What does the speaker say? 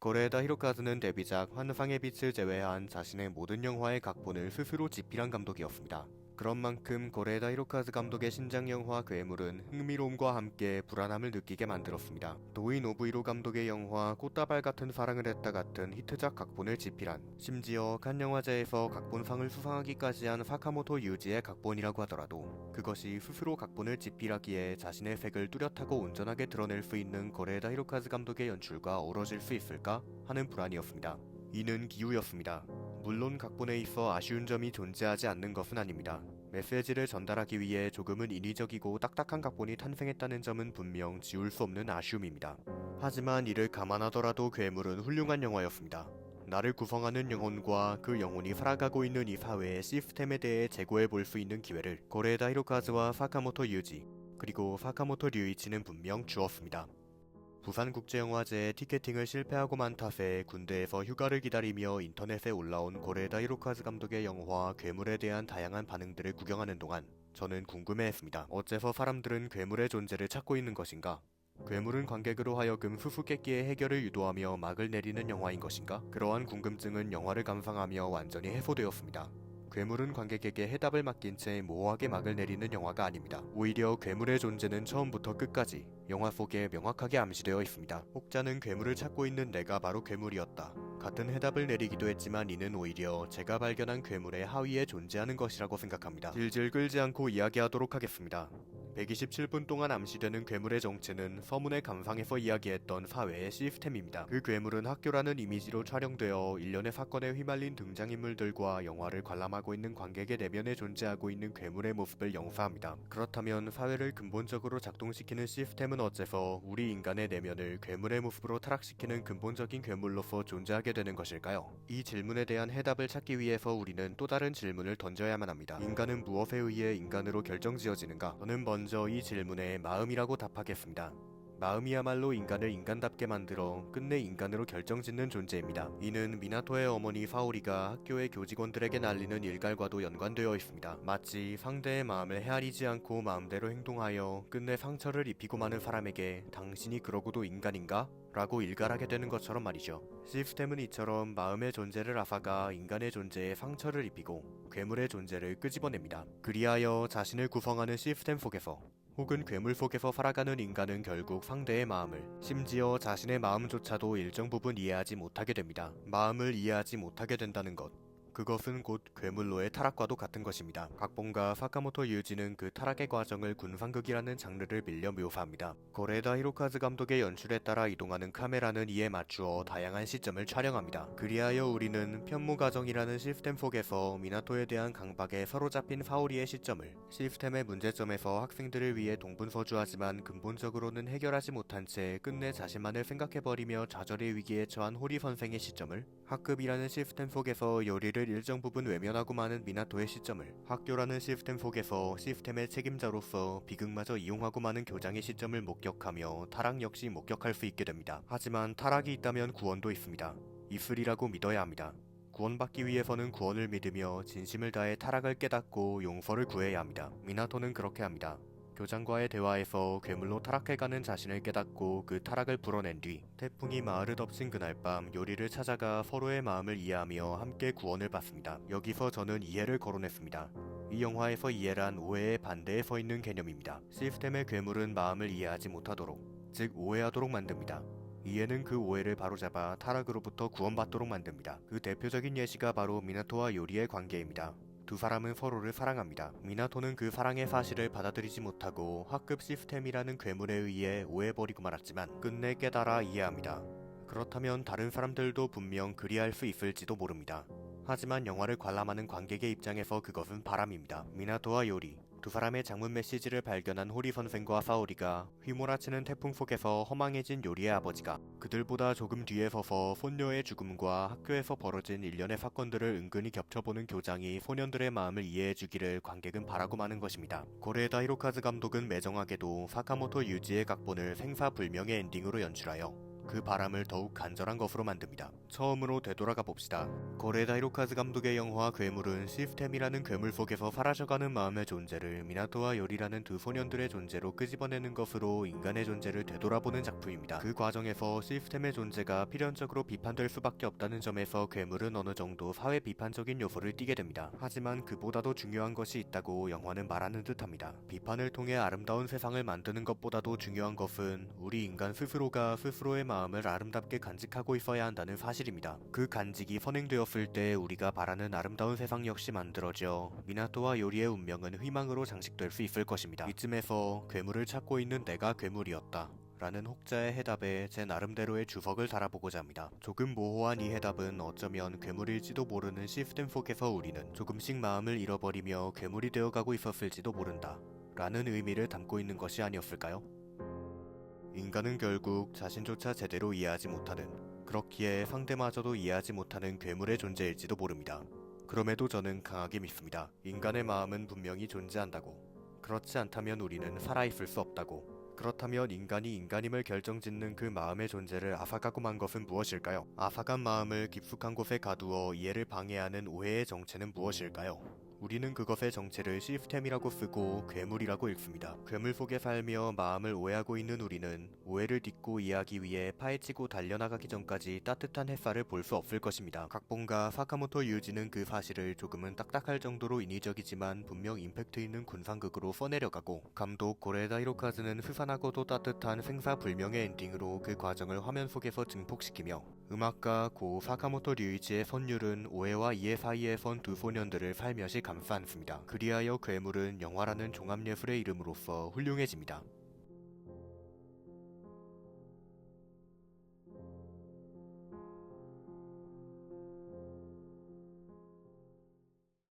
고레에다 히로카즈는 데뷔작 환상의 빛을 제외한 자신의 모든 영화의 각본을 스스로 집필한 감독이었습니다. 그런 만큼 고레에다 히로카즈 감독의 신작 영화 괴물은 흥미로움과 함께 불안함을 느끼게 만들었습니다. 도이 노부히로 감독의 영화 꽃다발 같은 사랑을 했다 같은 히트작 각본을 집필한, 심지어 칸 영화제에서 각본상을 수상하기까지 한 사카모토 유지의 각본이라고 하더라도 그것이 스스로 각본을 집필하기에 자신의 색을 뚜렷하고 온전하게 드러낼 수 있는 고레에다 히로카즈 감독의 연출과 어우러질 수 있을까 하는 불안이었습니다. 이는 기우였습니다. 물론 각본에 있어 아쉬운 점이 존재하지 않는 것은 아닙니다. 메시지를 전달하기 위해 조금은 인위적이고 딱딱한 각본이 탄생했다는 점은 분명 지울 수 없는 아쉬움입니다. 하지만 이를 감안하더라도 괴물은 훌륭한 영화였습니다. 나를 구성하는 영혼과 그 영혼이 살아가고 있는 이 사회의 시스템에 대해 재고해 볼 수 있는 기회를 고레에다 히로카즈와 사카모토 유지, 그리고 사카모토 류이치는 분명 주었습니다. 부산국제영화제에 티켓팅을 실패하고만 탓에 군대에서 휴가를 기다리며 인터넷에 올라온 고레에다 히로카즈 감독의 영화 괴물에 대한 다양한 반응들을 구경하는 동안 저는 궁금해했습니다. 어째서 사람들은 괴물의 존재를 찾고 있는 것인가? 괴물은 관객으로 하여금 수수께끼의 해결을 유도하며 막을 내리는 영화인 것인가? 그러한 궁금증은 영화를 감상하며 완전히 해소되었습니다. 괴물은 관객에게 해답을 맡긴 채 모호하게 막을 내리는 영화가 아닙니다. 오히려 괴물의 존재는 처음부터 끝까지 영화 속에 명확하게 암시되어 있습니다. 혹자는 괴물을 찾고 있는 내가 바로 괴물이었다 같은 해답을 내리기도 했지만 이는 오히려 제가 발견한 괴물의 하위에 존재하는 것이라고 생각합니다. 질질 끌지 않고 이야기하도록 하겠습니다. 127분 동안 암시되는 괴물의 정체는 서문의 감상에서 이야기했던 사회의 시스템입니다. 그 괴물은 학교라는 이미지로 촬영되어 일련의 사건에 휘말린 등장인물들과 영화를 관람하고 있는 관객의 내면에 존재하고 있는 괴물의 모습을 영사합니다. 그렇다면 사회를 근본적으로 작동시키는 시스템은 어째서 우리 인간의 내면을 괴물의 모습으로 타락시키는 근본적인 괴물로서 존재하게 되는 것일까요? 이 질문에 대한 해답을 찾기 위해서 우리는 또 다른 질문을 던져야만 합니다. 인간은 무엇에 의해 인간으로 결정지어지는가? 저는 먼저 이 질문에 마음이라고 답하겠습니다. 마음이야말로 인간을 인간답게 만들어 끝내 인간으로 결정짓는 존재입니다. 이는 미나토의 어머니 사오리가 학교의 교직원들에게 날리는 일갈과도 연관되어 있습니다. 마치 상대의 마음을 헤아리지 않고 마음대로 행동하여 끝내 상처를 입히고 마는 사람에게 당신이 그러고도 인간인가? 라고 일갈하게 되는 것처럼 말이죠. 시스템은 이처럼 마음의 존재를 앗아가 인간의 존재에 상처를 입히고 괴물의 존재를 끄집어냅니다. 그리하여 자신을 구성하는 시스템 속에서 혹은 괴물 속에서 살아가는 인간은 결국 상대의 마음을, 심지어 자신의 마음조차도 일정 부분 이해하지 못하게 됩니다. 마음을 이해하지 못하게 된다는 것, 그것은 곧 괴물로의 타락과도 같은 것입니다. 각본가 사카모토 유지는 그 타락의 과정을 군상극이라는 장르를 빌려 묘사합니다. 고레에다 히로카즈 감독의 연출에 따라 이동하는 카메라는 이에 맞추어 다양한 시점을 촬영합니다. 그리하여 우리는 편무가정이라는 시스템 속에서 미나토에 대한 강박에 사로잡힌 사오리의 시점을, 시스템의 문제점에서 학생들을 위해 동분서주하지만 근본적으로는 해결하지 못한 채 끝내 자신만을 생각해버리며 좌절의 위기에 처한 호리 선생의 시점을, 학급이라는 시스템 속에서 요리를 일정 부분 외면하고 마는 미나토의 시점을, 학교라는 시스템 속에서 시스템의 책임자로서 비극마저 이용하고 마는 교장의 시점을 목격하며 타락 역시 목격할 수 있게 됩니다. 하지만 타락이 있다면 구원도 있습니다. 있으리라고 믿어야 합니다. 구원받기 위해서는 구원을 믿으며 진심을 다해 타락을 깨닫고 용서를 구해야 합니다. 미나토는 그렇게 합니다. 교장과의 대화에서 괴물로 타락해가는 자신을 깨닫고 그 타락을 풀어낸 뒤 태풍이 마을을 덮친 그날 밤 요리를 찾아가 서로의 마음을 이해하며 함께 구원을 받습니다. 여기서 저는 이해를 거론했습니다. 이 영화에서 이해란 오해의 반대에 서 있는 개념입니다. 시스템의 괴물은 마음을 이해하지 못하도록, 즉 오해하도록 만듭니다. 이해는 그 오해를 바로잡아 타락으로부터 구원받도록 만듭니다. 그 대표적인 예시가 바로 미나토와 요리의 관계입니다. 두 사람은 서로를 사랑합니다. 미나토는 그 사랑의 사실을 받아들이지 못하고 학급 시스템이라는 괴물에 의해 오해버리고 말았지만 끝내 깨달아 이해합니다. 그렇다면 다른 사람들도 분명 그리할 수 있을지도 모릅니다. 하지만 영화를 관람하는 관객의 입장에서 그것은 바람입니다. 미나토와 요리, 두 사람의 장문 메시지를 발견한 호리 선생과 사오리가 휘몰아치는 태풍 속에서 허망해진 요리의 아버지가 그들보다 조금 뒤에 서서 손녀의 죽음과 학교에서 벌어진 일련의 사건들을 은근히 겹쳐보는 교장이 소년들의 마음을 이해해주기를 관객은 바라고 마는 것입니다. 고레에다 히로카즈 감독은 매정하게도 사카모토 유지의 각본을 생사불명의 엔딩으로 연출하여 그 바람을 더욱 간절한 것으로 만듭니다. 처음으로 되돌아가 봅시다. 고레다 히로카즈 감독의 영화 괴물은 시스템이라는 괴물 속에서 사라져가는 마음의 존재를 미나토와 요리라는 두 소년들의 존재로 끄집어내는 것으로 인간의 존재를 되돌아보는 작품입니다. 그 과정에서 시스템의 존재가 필연적으로 비판될 수밖에 없다는 점에서 괴물은 어느 정도 사회 비판적인 요소를 띠게 됩니다. 하지만 그보다도 중요한 것이 있다고 영화는 말하는 듯합니다. 비판을 통해 아름다운 세상을 만드는 것보다도 중요한 것은 우리 인간 스스로가 스스로의 마음을 아름답게 간직하고 있어야 한다는 사실입니다. 그 간직이 선행되었을 때 우리가 바라는 아름다운 세상 역시 만들어져 미나토와 요리의 운명은 희망으로 장식될 수 있을 것입니다. 이쯤에서 괴물을 찾고 있는 내가 괴물이었다 라는 혹자의 해답에 제 나름대로의 주석을 달아보고자 합니다. 조금 모호한 이 해답은 어쩌면 괴물일지도 모르는 시스템 속에서 우리는 조금씩 마음을 잃어버리며 괴물이 되어가고 있었을지도 모른다 라는 의미를 담고 있는 것이 아니었을까요? 인간은 결국 자신조차 제대로 이해하지 못하는, 그렇기에 상대마저도 이해하지 못하는 괴물의 존재일지도 모릅니다. 그럼에도 저는 강하게 믿습니다. 인간의 마음은 분명히 존재한다고. 그렇지 않다면 우리는 살아있을 수 없다고. 그렇다면 인간이 인간임을 결정짓는 그 마음의 존재를 앗아가고만 것은 무엇일까요? 앗아간 마음을 깊숙한 곳에 가두어 이해를 방해하는 오해의 정체는 무엇일까요? 우리는 그것의 정체를 시스템이라고 쓰고 괴물이라고 읽습니다. 괴물 속에 살며 마음을 오해하고 있는 우리는 오해를 딛고 이해하기 위해 파헤치고 달려나가기 전까지 따뜻한 햇살을 볼 수 없을 것입니다. 각본가 사카모토 유지는 그 사실을 조금은 딱딱할 정도로 인위적이지만 분명 임팩트 있는 군상극으로 써내려가고, 감독 고레다 히로카즈는 스산하고도 따뜻한 생사불명의 엔딩으로 그 과정을 화면 속에서 증폭시키며, 음악가 고 사카모토 류이치의 선율은 오해와 이해 사이에 선 두 소년들을 살며시 감싸 안습니다. 그리하여 괴물은 영화라는 종합예술의 이름으로써 훌륭해집니다.